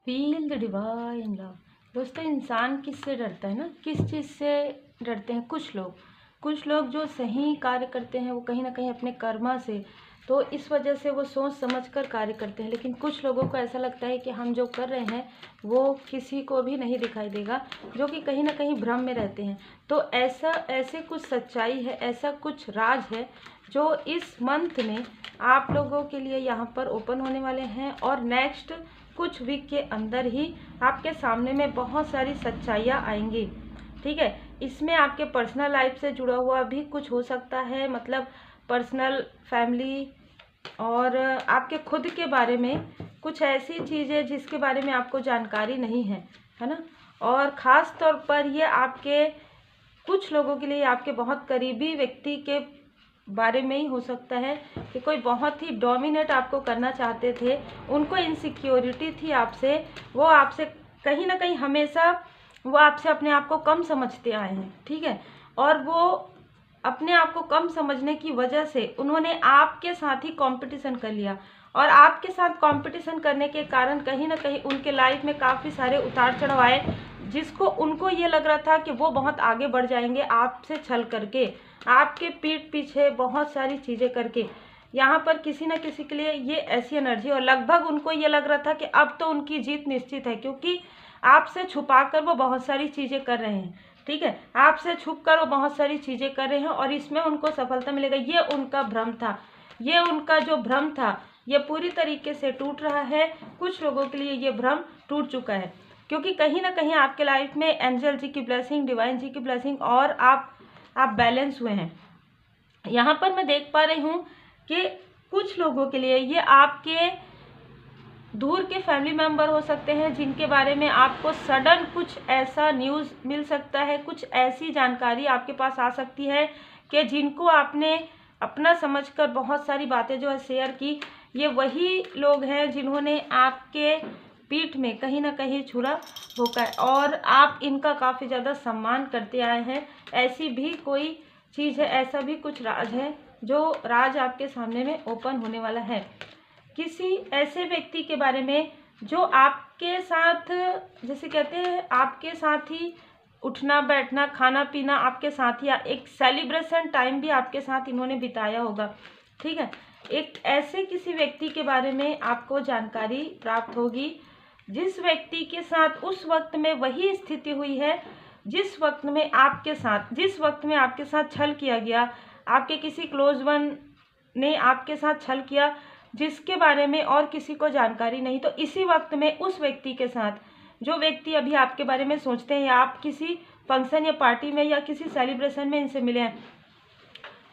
Feel the divine love. दोस्तों, इंसान किससे डरता है ना, किस चीज़ से डरते हैं? कुछ लोग जो सही कार्य करते हैं वो कहीं ना कहीं अपने कर्मा से, तो इस वजह से वो सोच समझकर कार्य करते हैं। लेकिन कुछ लोगों को ऐसा लगता है कि हम जो कर रहे हैं वो किसी को भी नहीं दिखाई देगा, जो कि कहीं ना कहीं भ्रम में रहते हैं। तो ऐसे कुछ सच्चाई है, ऐसा कुछ राज है जो इस मंथ में आप लोगों के लिए यहाँ पर ओपन होने वाले हैं। और नेक्स्ट कुछ वीक के अंदर ही आपके सामने में बहुत सारी सच्चाइयाँ आएंगी। ठीक है, इसमें आपके पर्सनल लाइफ से जुड़ा हुआ भी कुछ हो सकता है, मतलब पर्सनल, फैमिली और आपके खुद के बारे में कुछ ऐसी चीज़ें जिसके बारे में आपको जानकारी नहीं है ना। और ख़ास तौर पर ये आपके कुछ लोगों के लिए आपके बहुत करीबी व्यक्ति के बारे में ही हो सकता है कि कोई बहुत ही डोमिनेट आपको करना चाहते थे, उनको इनसिक्योरिटी थी आपसे, वो आपसे कहीं ना कहीं हमेशा वो आपसे अपने आप को कम समझते आए हैं। ठीक है, और वो अपने आप को कम समझने की वजह से उन्होंने आपके साथ ही कंपटीशन कर लिया, और आपके साथ कंपटीशन करने के कारण कहीं ना कहीं उनके लाइफ में काफ़ी सारे उतार चढ़ाव आए, जिसको उनको ये लग रहा था कि वो बहुत आगे बढ़ जाएंगे आपसे छल करके, आपके पीठ पीछे बहुत सारी चीज़ें करके। यहाँ पर किसी न किसी के लिए ये ऐसी एनर्जी, और लगभग उनको ये लग रहा था कि अब तो उनकी जीत निश्चित है, क्योंकि आपसे छुपाकर वो बहुत सारी चीज़ें कर रहे हैं। ठीक है, आपसे छुपकर वो बहुत सारी चीज़ें कर रहे हैं और इसमें उनको सफलता मिलेगा। ये उनका भ्रम था, ये उनका जो भ्रम था ये पूरी तरीके से टूट रहा है। कुछ लोगों के लिए ये भ्रम टूट चुका है, क्योंकि कहीं ना कहीं आपके लाइफ में एंजल जी की ब्लेसिंग, डिवाइन जी की ब्लेसिंग और आप बैलेंस हुए हैं। यहाँ पर मैं देख पा रही हूँ कि कुछ लोगों के लिए ये आपके दूर के फैमिली मेंबर हो सकते हैं, जिनके बारे में आपको सडन कुछ ऐसा न्यूज़ मिल सकता है, कुछ ऐसी जानकारी आपके पास आ सकती है कि जिनको आपने अपना समझकर बहुत सारी बातें जो है शेयर की। ये वही लोग हैं जिन्होंने आपके पीठ में कहीं ना कहीं छुरा भोंका है और आप इनका काफ़ी ज़्यादा सम्मान करते आए हैं। ऐसी भी कोई चीज़ है, ऐसा भी कुछ राज है जो राज आपके सामने में ओपन होने वाला है। किसी ऐसे व्यक्ति के बारे में जो आपके साथ, जैसे कहते हैं आपके साथ ही उठना बैठना खाना पीना आपके साथ ही, एक सेलिब्रेशन टाइम भी आपके साथ इन्होंने बिताया होगा। ठीक है, एक ऐसे किसी व्यक्ति के बारे में आपको जानकारी प्राप्त होगी जिस व्यक्ति के साथ उस वक्त में वही स्थिति हुई है जिस वक्त में आपके साथ छल किया गया, आपके किसी क्लोज वन ने आपके साथ छल किया जिसके बारे में और किसी को जानकारी नहीं। तो इसी वक्त में उस व्यक्ति के साथ, जो व्यक्ति अभी आपके बारे में सोचते हैं या आप किसी फंक्शन या पार्टी में या किसी सेलिब्रेशन में इनसे मिले हैं,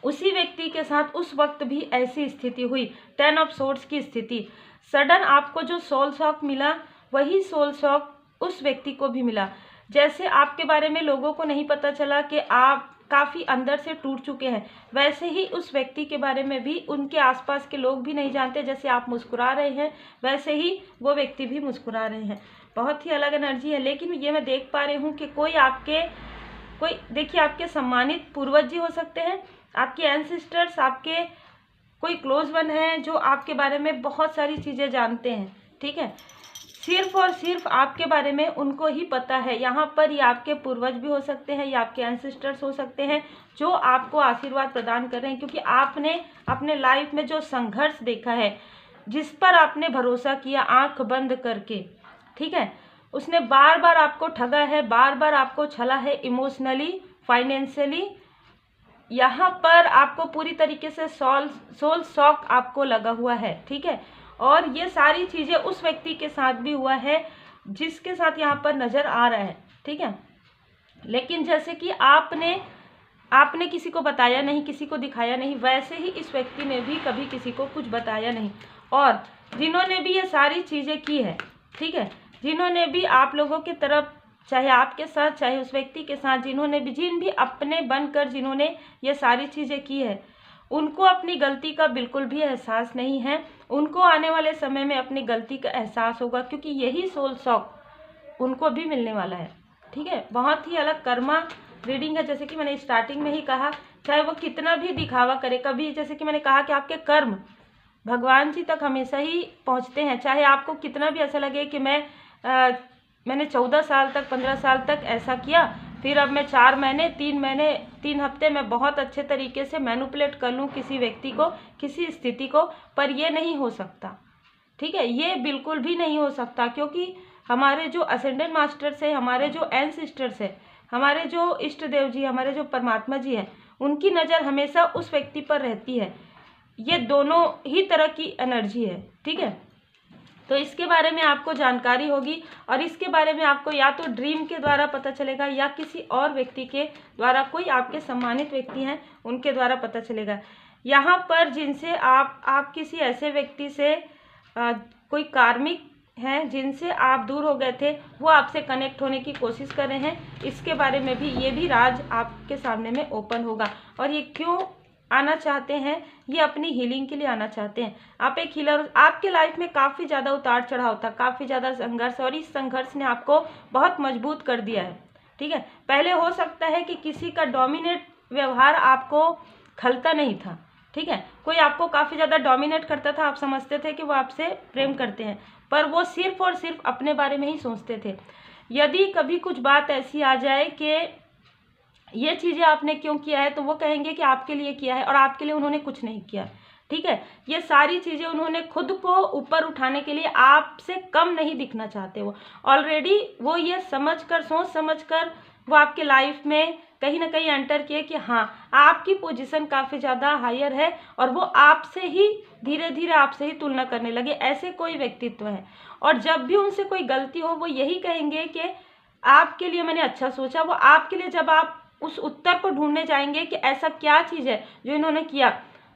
उसी व्यक्ति के साथ उस वक्त भी ऐसी स्थिति हुई, 10 ऑफ सोर्ड्स की स्थिति। सडन आपको जो सोल शॉक मिला वही सोल शॉक उस व्यक्ति को भी मिला। जैसे आपके बारे में लोगों को नहीं पता चला कि आप काफ़ी अंदर से टूट चुके हैं, वैसे ही उस व्यक्ति के बारे में भी उनके आसपास के लोग भी नहीं जानते। जैसे आप मुस्कुरा रहे हैं वैसे ही वो व्यक्ति भी मुस्कुरा रहे हैं। बहुत ही अलग एनर्जी है। लेकिन ये मैं देख पा रही हूँ कि कोई देखिए आपके सम्मानित पूर्वज जी हो सकते हैं, आपके एंसेस्टर्स, आपके कोई क्लोज वन है जो आपके बारे में बहुत सारी चीज़ें जानते हैं। ठीक है, सिर्फ और सिर्फ आपके बारे में उनको ही पता है। यहाँ पर ये आपके पूर्वज भी हो सकते हैं या आपके एंसेस्टर्स हो सकते हैं जो आपको आशीर्वाद प्रदान कर रहे हैं, क्योंकि आपने अपने लाइफ में जो संघर्ष देखा है, जिस पर आपने भरोसा किया आंख बंद करके, ठीक है, उसने बार बार आपको ठगा है, बार बार आपको छला है, इमोशनली, फाइनेंशियली। यहाँ पर आपको पूरी तरीके से सोल शॉक आपको लगा हुआ है। ठीक है, और ये सारी चीज़ें उस व्यक्ति के साथ भी हुआ है जिसके साथ यहाँ पर नज़र आ रहा है। ठीक है, लेकिन जैसे कि आपने किसी को बताया नहीं, किसी को दिखाया नहीं, वैसे ही इस व्यक्ति ने भी कभी किसी को कुछ बताया नहीं। और जिन्होंने भी ये सारी चीज़ें की है, ठीक है, जिन्होंने भी आप लोगों की तरफ, चाहे आपके साथ चाहे उस व्यक्ति के साथ, जिन भी अपने बनकर जिन्होंने ये सारी चीज़ें की है, उनको अपनी गलती का बिल्कुल भी एहसास नहीं है। उनको आने वाले समय में अपनी गलती का एहसास होगा, क्योंकि यही सोल शॉक उनको भी मिलने वाला है। ठीक है, बहुत ही अलग कर्मा रीडिंग है। जैसे कि मैंने स्टार्टिंग में ही कहा, चाहे वो कितना भी दिखावा करे, कभी जैसे कि मैंने कहा कि आपके कर्म भगवान जी तक हमेशा ही पहुंचते हैं। चाहे आपको कितना भी ऐसा लगे कि मैं मैंने 14 साल तक 15 साल तक ऐसा किया, फिर अब मैं 4 महीने 3 हफ्ते में बहुत अच्छे तरीके से मैनिपुलेट कर लूँ किसी व्यक्ति को, किसी स्थिति को, पर ये नहीं हो सकता। ठीक है, ये बिल्कुल भी नहीं हो सकता, क्योंकि हमारे जो असेंडेंट मास्टर्स है, हमारे जो एंसेस्टर्स है, हमारे जो इष्ट देव जी, हमारे जो परमात्मा जी हैं, उनकी नज़र हमेशा उस व्यक्ति पर रहती है। ये दोनों ही तरह की एनर्जी है। ठीक है, तो इसके बारे में आपको जानकारी होगी, और इसके बारे में आपको या तो ड्रीम के द्वारा पता चलेगा या किसी और व्यक्ति के द्वारा, कोई आपके सम्मानित व्यक्ति हैं उनके द्वारा पता चलेगा। यहाँ पर जिनसे आप किसी ऐसे व्यक्ति से कोई कार्मिक हैं जिनसे आप दूर हो गए थे, वो आपसे कनेक्ट होने की कोशिश कर रहे हैं। इसके बारे में भी ये भी राज आपके सामने में ओपन होगा। और ये क्यों आना चाहते हैं, ये अपनी हीलिंग के लिए आना चाहते हैं। आप एक हीलर, आपके लाइफ में काफ़ी ज़्यादा उतार चढ़ाव था, काफ़ी ज़्यादा संघर्ष, और इस संघर्ष ने आपको बहुत मजबूत कर दिया है। ठीक है, पहले हो सकता है कि किसी का डोमिनेट व्यवहार आपको खलता नहीं था। ठीक है, कोई आपको काफ़ी ज़्यादा डोमिनेट करता था, आप समझते थे कि वो आपसे प्रेम करते हैं, पर वो सिर्फ और सिर्फ अपने बारे में ही सोचते थे। यदि कभी कुछ बात ऐसी आ जाए कि ये चीज़ें आपने क्यों किया है, तो वो कहेंगे कि आपके लिए किया है, और आपके लिए उन्होंने कुछ नहीं किया। ठीक है, ये सारी चीज़ें उन्होंने खुद को ऊपर उठाने के लिए, आपसे कम नहीं दिखना चाहते। वो ऑलरेडी वो ये समझकर, सोच समझकर वो आपके लाइफ में कहीं ना कहीं एंटर किए कि हाँ, आपकी पोजीशन काफ़ी ज़्यादा हायर है, और वो आपसे ही धीरे धीरे आपसे ही तुलना करने लगे। ऐसे कोई व्यक्तित्व है, और जब भी उनसे कोई गलती हो, वो यही कहेंगे कि आपके लिए मैंने अच्छा सोचा। वो आपके लिए, जब आप उस उत्तर को ढूंढने जाएंगे कि ऐसा क्या चीज़ है जो इन्होंने किया,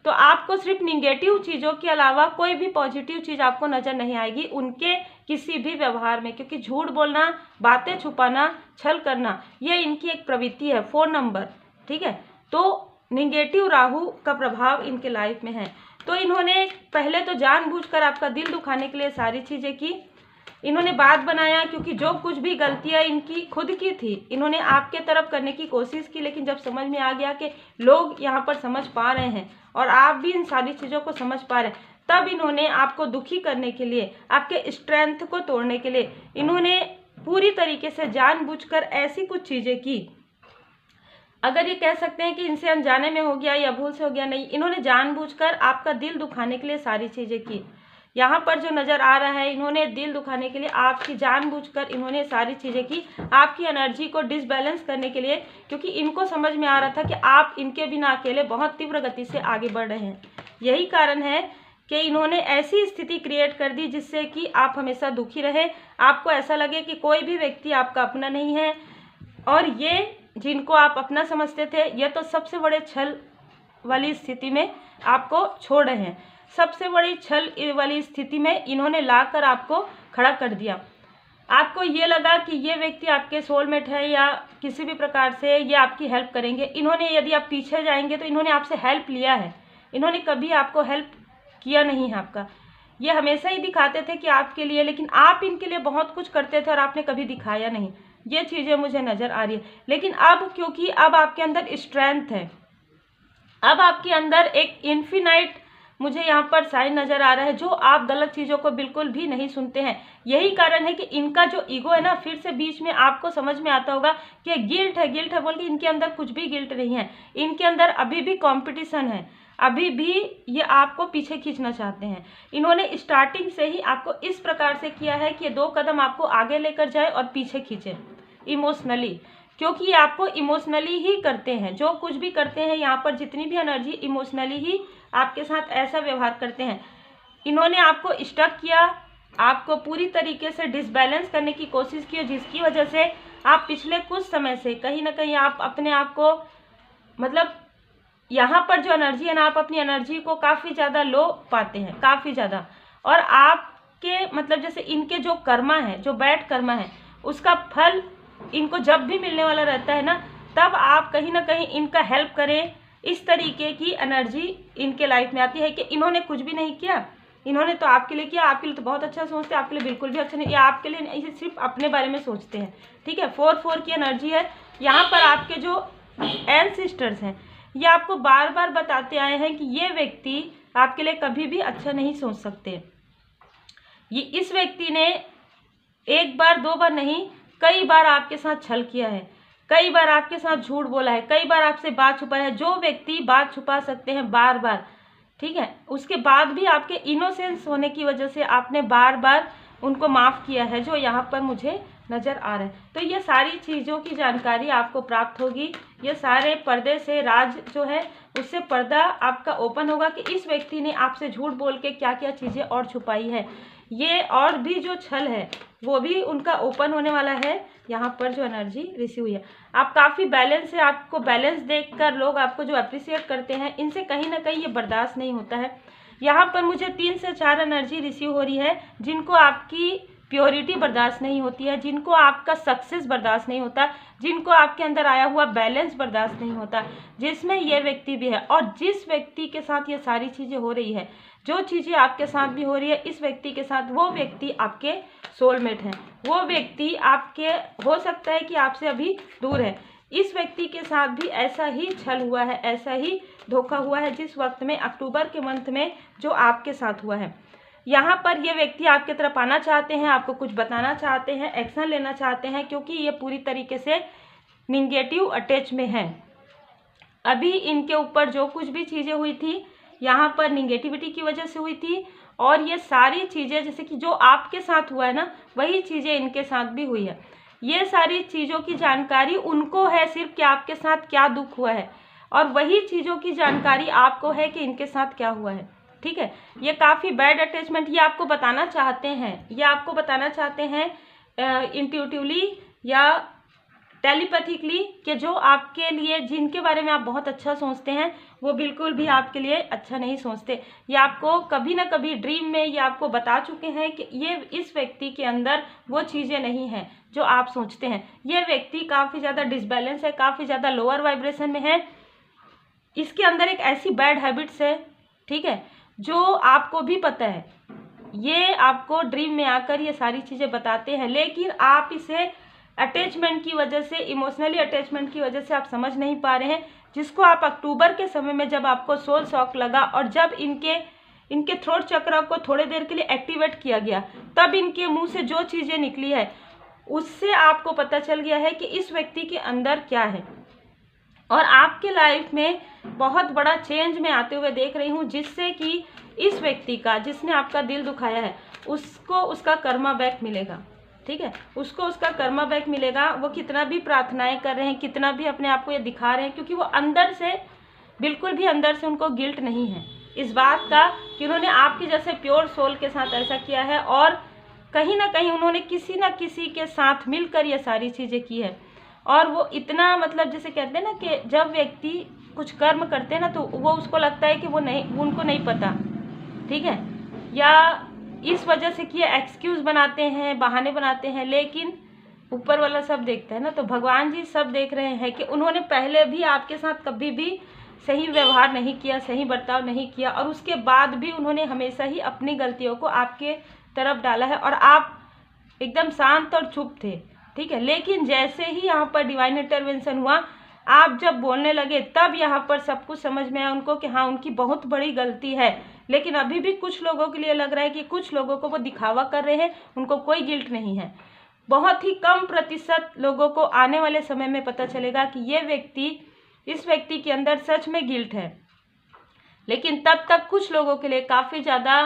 तो आपको सिर्फ निगेटिव चीज़ों के अलावा कोई भी पॉजिटिव चीज़ आपको नज़र नहीं आएगी उनके किसी भी व्यवहार में। क्योंकि झूठ बोलना, बातें छुपाना, छल करना, ये इनकी एक प्रवृत्ति है। 4 नंबर। ठीक है, तो निगेटिव राहु का प्रभाव इनके लाइफ में है। तो इन्होंने पहले तो जानबूझकर आपका दिल दुखाने के लिए सारी चीज़ें की, इन्होंने बात बनाया, क्योंकि जो कुछ भी गलतियां इनकी खुद की थी, इन्होंने आपके तरफ करने की कोशिश की। लेकिन जब समझ में आ गया कि लोग यहाँ पर समझ पा रहे हैं और आप भी इन सारी चीज़ों को समझ पा रहे हैं, तब इन्होंने आपको दुखी करने के लिए, आपके स्ट्रेंथ को तोड़ने के लिए, इन्होंने पूरी तरीके से जानबूझकर ऐसी कुछ चीज़ें की। अगर ये कह सकते हैं कि इनसे अनजाने में हो गया या भूल से हो गया, नहीं, इन्होंने जानबूझकर आपका दिल दुखाने के लिए सारी चीज़ें की। यहाँ पर जो नज़र आ रहा है, इन्होंने दिल दुखाने के लिए आपकी जानबूझकर इन्होंने सारी चीज़ें की, आपकी एनर्जी को डिसबैलेंस करने के लिए, क्योंकि इनको समझ में आ रहा था कि आप इनके बिना अकेले बहुत तीव्र गति से आगे बढ़ रहे हैं। यही कारण है कि इन्होंने ऐसी स्थिति क्रिएट कर दी जिससे कि आप हमेशा दुखी रहे, आपको ऐसा लगे कि कोई भी व्यक्ति आपका अपना नहीं है, और ये जिनको आप अपना समझते थे, ये तो सबसे बड़े छल वाली स्थिति में आपको छोड़ रहे हैं। सबसे बड़ी छल वाली स्थिति में इन्होंने लाकर आपको खड़ा कर दिया। आपको ये लगा कि ये व्यक्ति आपके सोलमेट है या किसी भी प्रकार से ये आपकी हेल्प करेंगे। इन्होंने, यदि आप पीछे जाएंगे तो इन्होंने आपसे हेल्प लिया है, इन्होंने कभी आपको हेल्प किया नहीं है। आपका ये हमेशा ही दिखाते थे कि आपके लिए, लेकिन आप इनके लिए बहुत कुछ करते थे और आपने कभी दिखाया नहीं। ये चीज़ें मुझे नज़र आ रही है। लेकिन अब, क्योंकि अब आपके अंदर स्ट्रेंथ है, अब आपके अंदर एक इन्फिनाइट मुझे यहाँ पर साइन नज़र आ रहा है, जो आप गलत चीज़ों को बिल्कुल भी नहीं सुनते हैं। यही कारण है कि इनका जो ईगो है ना, फिर से बीच में आपको समझ में आता होगा कि गिल्ट है बोल के, इनके अंदर कुछ भी गिल्ट नहीं है। इनके अंदर अभी भी कंपटीशन है, अभी भी ये आपको पीछे खींचना चाहते हैं। इन्होंने स्टार्टिंग से ही आपको इस प्रकार से किया है कि 2 कदम आपको आगे लेकर जाए और पीछे खींचे इमोशनली, क्योंकि ये आपको इमोशनली ही करते हैं। जो कुछ भी करते हैं यहाँ पर, जितनी भी एनर्जी, इमोशनली ही आपके साथ ऐसा व्यवहार करते हैं। इन्होंने आपको स्टक किया, आपको पूरी तरीके से डिसबैलेंस करने की कोशिश की, जिसकी वजह से आप पिछले कुछ समय से कहीं ना कहीं आप अपने आप को, मतलब यहाँ पर जो एनर्जी है ना, आप अपनी एनर्जी को काफ़ी ज़्यादा लो पाते हैं, काफ़ी ज़्यादा। और आपके मतलब जैसे इनके जो कर्मा है, जो बैड कर्मा है, उसका फल इनको जब भी मिलने वाला रहता है ना, तब आप कहीं ना कहीं इनका हेल्प करें। इस तरीके की एनर्जी इनके लाइफ में आती है कि इन्होंने कुछ भी नहीं किया, इन्होंने तो आपके लिए किया, आपके लिए तो बहुत अच्छा सोचते हैं, आपके लिए बिल्कुल भी अच्छा नहीं, या आपके लिए नहीं, सिर्फ अपने बारे में सोचते हैं। ठीक है, 4 की एनर्जी है यहाँ पर। आपके जो एंसेस्टर्स हैं, ये आपको बार बार बताते आए हैं कि ये व्यक्ति आपके लिए कभी भी अच्छा नहीं सोच सकते। ये इस व्यक्ति ने एक बार दो बार नहीं, कई बार आपके साथ छल किया है, कई बार आपके साथ झूठ बोला है, कई बार आपसे बात छुपाया है। जो व्यक्ति बात छुपा सकते हैं बार बार, ठीक है, उसके बाद भी आपके इनोसेंस होने की वजह से आपने बार बार उनको माफ़ किया है, जो यहाँ पर मुझे नज़र आ रहा है। तो ये सारी चीज़ों की जानकारी आपको प्राप्त होगी। ये सारे पर्दे से, राज जो है उससे पर्दा आपका ओपन होगा कि इस व्यक्ति ने आपसे झूठ बोल के क्या क्या चीज़ें और छुपाई है। ये और भी जो छल है वो भी उनका ओपन होने वाला है। यहाँ पर जो एनर्जी रिसीव हुई है, आप काफ़ी बैलेंस है, आपको बैलेंस देखकर लोग आपको जो अप्रिशिएट करते हैं, इनसे कहीं ना कहीं ये बर्दाश्त नहीं होता है। यहाँ पर मुझे 3 से 4 एनर्जी रिसीव हो रही है, जिनको आपकी प्योरिटी बर्दाश्त नहीं होती है, जिनको आपका सक्सेस बर्दाश्त नहीं होता, जिनको आपके अंदर आया हुआ बैलेंस बर्दाश्त नहीं होता, जिसमें ये व्यक्ति भी है। और जिस व्यक्ति के साथ ये सारी चीज़ें हो रही है, जो चीज़ें आपके साथ भी हो रही है इस व्यक्ति के साथ, वो व्यक्ति आपके सोलमेट हैं। वो व्यक्ति आपके, हो सकता है कि आपसे अभी दूर है। इस व्यक्ति के साथ भी ऐसा ही छल हुआ है, ऐसा ही धोखा हुआ है, जिस वक्त में अक्टूबर के मंथ में जो आपके साथ हुआ है। यहाँ पर ये व्यक्ति आपके तरफ आना चाहते हैं, आपको कुछ बताना चाहते हैं, एक्शन लेना चाहते हैं, क्योंकि ये पूरी तरीके से निगेटिव अटैच में है। अभी इनके ऊपर जो कुछ भी चीज़ें हुई थी यहाँ पर निगेटिविटी की वजह से हुई थी, और ये सारी चीज़ें जैसे कि जो आपके साथ हुआ है ना, वही चीज़ें इनके साथ भी हुई है। ये सारी चीज़ों की जानकारी उनको है सिर्फ कि आपके साथ क्या दुख हुआ है, और वही चीज़ों की जानकारी आपको है कि इनके साथ क्या हुआ है। ठीक है, ये काफ़ी बैड अटैचमेंट ये आपको बताना चाहते हैं, ये आपको बताना चाहते हैं इंट्यूटिवली या टेलीपैथिकली, कि जो आपके लिए, जिनके बारे में आप बहुत अच्छा सोचते हैं, वो बिल्कुल भी आपके लिए अच्छा नहीं सोचते। ये आपको कभी ना कभी ड्रीम में ये आपको बता चुके हैं कि ये इस व्यक्ति के अंदर वो चीज़ें नहीं हैं जो आप सोचते हैं। ये व्यक्ति काफ़ी ज़्यादा डिसबैलेंस है, काफ़ी ज़्यादा लोअर वाइब्रेशन में है। इसके अंदर एक ऐसी बैड हैबिट्स है, ठीक है, जो आपको भी पता है। ये आपको ड्रीम में आकर ये सारी चीज़ें बताते हैं, लेकिन आप इसे अटैचमेंट की वजह से, इमोशनली अटैचमेंट की वजह से आप समझ नहीं पा रहे हैं, जिसको आप अक्टूबर के समय में जब आपको सोल शॉक लगा और जब इनके थ्रोट चक्र को थोड़े देर के लिए एक्टिवेट किया गया, तब इनके मुंह से जो चीज़ें निकली है उससे आपको पता चल गया है कि इस व्यक्ति के अंदर क्या है। और आपके लाइफ में बहुत बड़ा चेंज मैं आते हुए देख रही हूँ, जिससे कि इस व्यक्ति का, जिसने आपका दिल दुखाया है, उसको उसका कर्मा बैक मिलेगा। ठीक है, उसको उसका कर्मा बैक मिलेगा। वो कितना भी प्रार्थनाएं कर रहे हैं, कितना भी अपने आप को ये दिखा रहे हैं, क्योंकि वो अंदर से, बिल्कुल भी अंदर से उनको गिल्ट नहीं है इस बात का कि उन्होंने आपके जैसे प्योर सोल के साथ ऐसा किया है, और कहीं ना कहीं उन्होंने किसी न किसी के साथ मिलकर ये सारी चीज़ें की है। और वो इतना, मतलब जैसे कहते हैं ना कि जब व्यक्ति कुछ कर्म करते हैं ना, तो वो उसको लगता है कि वो नहीं, उनको नहीं पता, ठीक है, या इस वजह से कि ये एक्सक्यूज़ बनाते हैं, बहाने बनाते हैं, लेकिन ऊपर वाला सब देखता है ना। तो भगवान जी सब देख रहे हैं कि उन्होंने पहले भी आपके साथ कभी भी सही व्यवहार नहीं किया, सही बर्ताव नहीं किया, और उसके बाद भी उन्होंने हमेशा ही अपनी गलतियों को आपके तरफ डाला है, और आप एकदम शांत और चुप थे। ठीक है, लेकिन जैसे ही यहाँ पर डिवाइन इंटरवेंशन हुआ, आप जब बोलने लगे, तब यहाँ पर सब कुछ समझ में आया उनको कि हाँ, उनकी बहुत बड़ी गलती है। लेकिन अभी भी कुछ लोगों के लिए लग रहा है कि कुछ लोगों को वो दिखावा कर रहे हैं, उनको कोई गिल्ट नहीं है। बहुत ही कम प्रतिशत लोगों को आने वाले समय में पता चलेगा कि ये व्यक्ति, इस व्यक्ति के अंदर सच में गिल्ट है। लेकिन तब तक कुछ लोगों के लिए काफ़ी ज़्यादा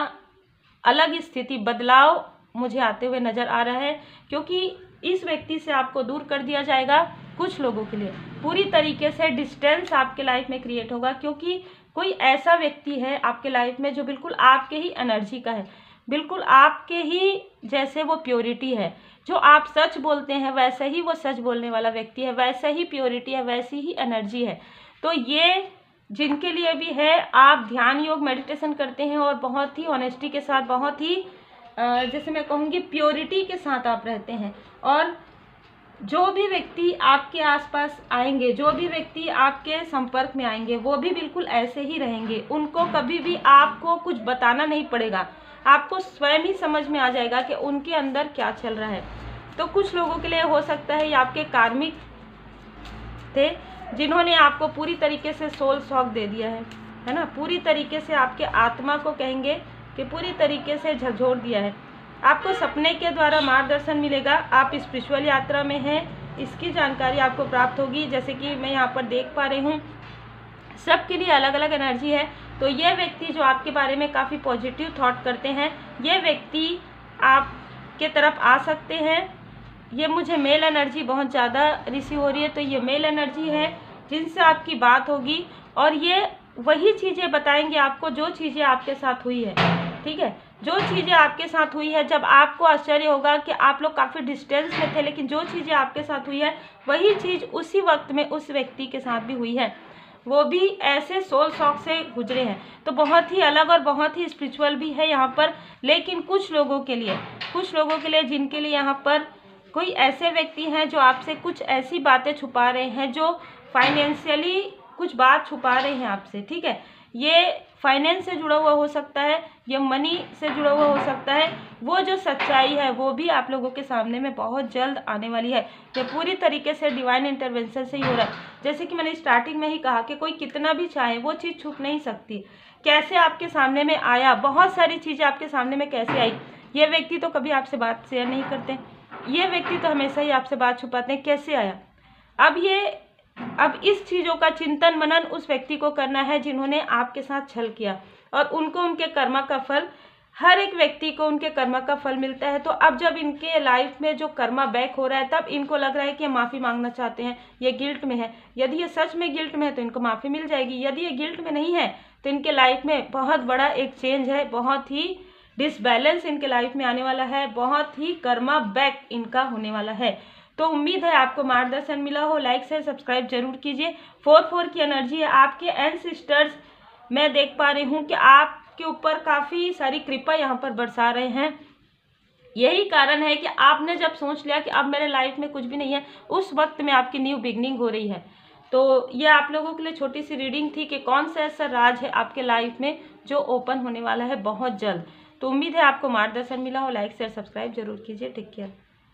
अलग स्थिति, बदलाव मुझे आते हुए नज़र आ रहा है, क्योंकि इस व्यक्ति से आपको दूर कर दिया जाएगा। कुछ लोगों के लिए पूरी तरीके से डिस्टेंस आपके लाइफ में क्रिएट होगा, क्योंकि कोई ऐसा व्यक्ति है आपके लाइफ में जो बिल्कुल आपके ही एनर्जी का है, बिल्कुल आपके ही जैसे वो प्योरिटी है। जो आप सच बोलते हैं वैसे ही वो सच बोलने वाला व्यक्ति है, वैसे ही प्योरिटी है, वैसी ही एनर्जी है। तो ये जिनके लिए भी है, आप ध्यान योग मेडिटेशन करते हैं और बहुत ही ऑनेस्टी के साथ, बहुत ही जैसे मैं कहूँगी प्योरिटी के साथ आप रहते हैं, और जो भी व्यक्ति आपके आसपास आएंगे, जो भी व्यक्ति आपके संपर्क में आएंगे, वो भी बिल्कुल ऐसे ही रहेंगे। उनको कभी भी आपको कुछ बताना नहीं पड़ेगा, आपको स्वयं ही समझ में आ जाएगा कि उनके अंदर क्या चल रहा है। तो कुछ लोगों के लिए हो सकता है ये आपके कार्मिक थे, जिन्होंने आपको पूरी तरीके से सोल शॉक दे दिया है ना, पूरी तरीके से आपके आत्मा को कहेंगे कि पूरी तरीके से झकझोर दिया है। आपको सपने के द्वारा मार्गदर्शन मिलेगा। आप स्पिरिचुअल यात्रा में हैं, इसकी जानकारी आपको प्राप्त होगी। जैसे कि मैं यहाँ पर देख पा रही हूँ, सबके लिए अलग अलग एनर्जी है। तो ये व्यक्ति जो आपके बारे में काफ़ी पॉजिटिव थॉट करते हैं, ये व्यक्ति आपके तरफ आ सकते हैं। ये मुझे मेल एनर्जी बहुत ज़्यादा रिसीव हो रही है, तो ये मेल एनर्जी है जिनसे आपकी बात होगी और ये वही चीज़ें बताएंगे आपको जो चीज़ें आपके साथ हुई है। ठीक है, जो चीज़ें आपके साथ हुई है, जब आपको आश्चर्य होगा कि आप लोग काफ़ी डिस्टेंस में थे, लेकिन जो चीज़ें आपके साथ हुई है वही चीज़ उसी वक्त में उस व्यक्ति के साथ भी हुई है। वो भी ऐसे सोल शॉक से गुजरे हैं। तो बहुत ही अलग और बहुत ही स्पिरिचुअल भी है यहाँ पर। लेकिन कुछ लोगों के लिए जिनके लिए यहाँ पर कोई ऐसे व्यक्ति हैं जो आपसे कुछ ऐसी बातें छुपा रहे हैं, जो फाइनेंशियली कुछ बात छुपा रहे हैं आपसे। ठीक है, ये फाइनेंस से जुड़ा हुआ हो सकता है, ये मनी से जुड़ा हुआ हो सकता है। वो जो सच्चाई है वो भी आप लोगों के सामने में बहुत जल्द आने वाली है। ये पूरी तरीके से डिवाइन इंटरवेंशन से ही हो रहा है। जैसे कि मैंने स्टार्टिंग में ही कहा कि कोई कितना भी चाहे वो चीज़ छुप नहीं सकती। कैसे आपके सामने में आया, बहुत सारी चीज़ें आपके सामने में कैसे आई। ये व्यक्ति तो कभी आपसे बात शेयर नहीं करते, ये व्यक्ति तो हमेशा ही आपसे बात छुपाते हैं। कैसे आया, अब इस चीज़ों का चिंतन मनन उस व्यक्ति को करना है जिन्होंने आपके साथ छल किया, और उनको उनके कर्मा का फल, हर एक व्यक्ति को उनके कर्मा का फल मिलता है। तो अब जब इनके लाइफ में जो कर्मा बैक हो रहा है, तब इनको लग रहा है कि ये माफ़ी मांगना चाहते हैं, ये गिल्ट में है। यदि ये सच में गिल्ट में है तो इनको माफ़ी मिल जाएगी। यदि ये गिल्ट में नहीं है तो इनके लाइफ में बहुत बड़ा एक चेंज है, बहुत ही डिसबैलेंस इनके लाइफ में आने वाला है, बहुत ही कर्मा बैक इनका होने वाला है। तो उम्मीद है आपको मार्गदर्शन मिला हो। लाइक शेयर सब्सक्राइब जरूर कीजिए। 4-4 की एनर्जी है। आपके एंसेस्टर्स, मैं देख पा रही हूँ कि आपके ऊपर काफ़ी सारी कृपा यहाँ पर बरसा रहे हैं। यही कारण है कि आपने जब सोच लिया कि अब मेरे लाइफ में कुछ भी नहीं है, उस वक्त में आपकी न्यू बिगनिंग हो रही है। तो ये आप लोगों के लिए छोटी सी रीडिंग थी कि कौन सा ऐसा राज है आपके लाइफ में जो ओपन होने वाला है बहुत जल्द। तो उम्मीद है आपको मार्गदर्शन मिला हो। लाइक शेयर सब्सक्राइब जरूर कीजिए। Take care.